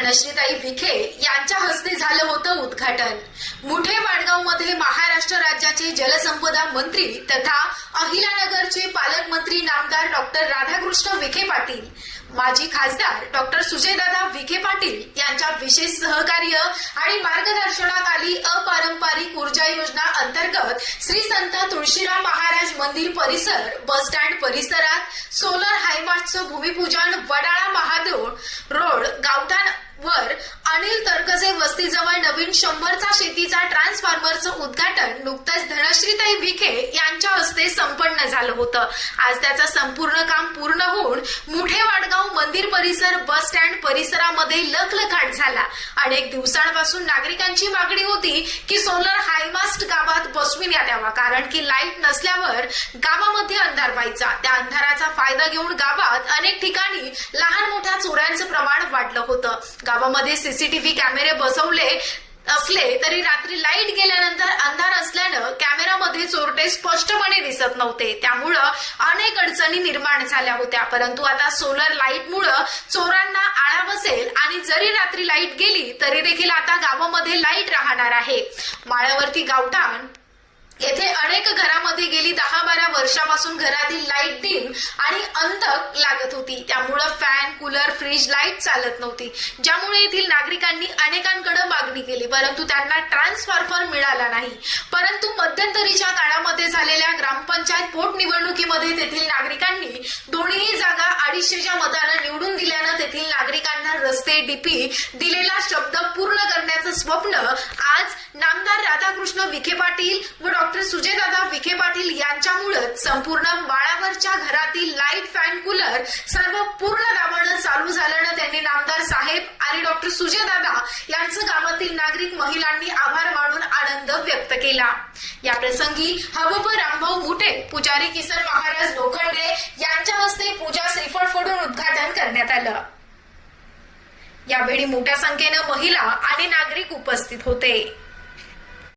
धनश्रीताई विखे यांच्या हस्ते झालं होतं उद्घाटन। मुठे वाडगावमध्ये महाराष्ट्र राज्याचे जलसंपदा मंत्री तथा अहिल्यानगरचे पालकमंत्री नामदार डॉक्टर राधाकृष्ण विखे पाटील, माजी खासदार डॉक्टर सुजयदादा विखे पाटील यांच्या विशेष सहकार्य आणि मार्गदर्शनाखाली अपारंपरिक ऊर्जा योजना अंतर्गत श्री संत तुळशीराम महाराज मंदिर परिसर, बस स्टँड परिसरात सोलर हायमास्टचं भूमिपूजन वडाळा महादेव रोड गावठाण वर अनिल तरकजे वस्तीजवळ नवीन 100चा शेतीचा ट्रान्सफॉर्मरचं उद्घाटन नुकतंच धनश्रीताई विखे यांच्या हस्ते संपन्न झालं होतं। आज त्याचं संपूर्ण काम पूर्ण होऊन मुठे वाडगाव मंदिर परिसर, बस स्टँड परिसरामध्ये लखलखाट झाला। अनेक दिवसांपासून नागरिकांची मागणी होती की सोलर हायमास्ट गावात बसविण्यात यावा, कारण की लाईट नसल्यावर गावामध्ये अंधार व्हायचा। त्या अंधाराचा फायदा घेऊन गावात अनेक ठिकाणी लहान मोठ्या चोऱ्यांचं प्रमाण वाढलं होतं। गावामध्ये सीसीटीव्ही कॅमेरे बसवले असले तरी रात्री लाईट गेल्यानंतर अंधार असल्यानं कॅमेरामध्ये चोरटे स्पष्टपणे दिसत नव्हते, त्यामुळं अनेक अडचणी निर्माण झाल्या होत्या। परंतु आता सोलर लाईटमुळे चोरांना आळा बसेल आणि जरी रात्री लाईट गेली तरी देखील आता गावामध्ये लाईट राहणार आहे। माळ्यावरती गावठाण येथे अनेक घरामध्ये गेली 10-12 वर्षापासून घरातील लाईट डिम आणि अंधक लागत होती, त्यामुळे फॅन, कूलर, फ्रीज लाईट चालत नव्हती, ज्यामुळे येथील नागरिकांनी अनेकांकडे मागणी केली, परंतु त्यांना ट्रान्सफॉर्मर मिळाला नाही। परंतु मध्यंतरीच्या काळामध्ये झालेल्या ग्रामपंचायत पोटनिवडणुकीमध्ये तेथील नागरिकांनी दोन्ही जागा 250च्या मताने निवडून दिल्यानं तेथील नागरिकांना रस्ते, डीपी दिलेला शब्द पूर्ण करण्याचं स्वप्न आज नामदार राधाकृष्ण विखे पाटील व डॉक्टर सुजयदादा विखे पाटील यांच्यामुळे संपूर्ण माळावरच्या घरातील लाईट, फॅन, कूलर सर्व पूर्ण दाबानं चालू झाल्यानं त्यांनी नामदार साहेब आणि डॉक्टर सुजयदादा यांचं गावातील नागरिक महिलांनी आभार मानून आनंद व्यक्त केला। या प्रसंगी हबप रामभाऊ मुठे, पुजारी किसन महाराज लोखंडे यांच्या हस्ते पूजा श्रीफळ फोडून उद्घाटन करण्यात आलं। यावेळी मोठ्या संख्येनं महिला आणि नागरिक उपस्थित होते।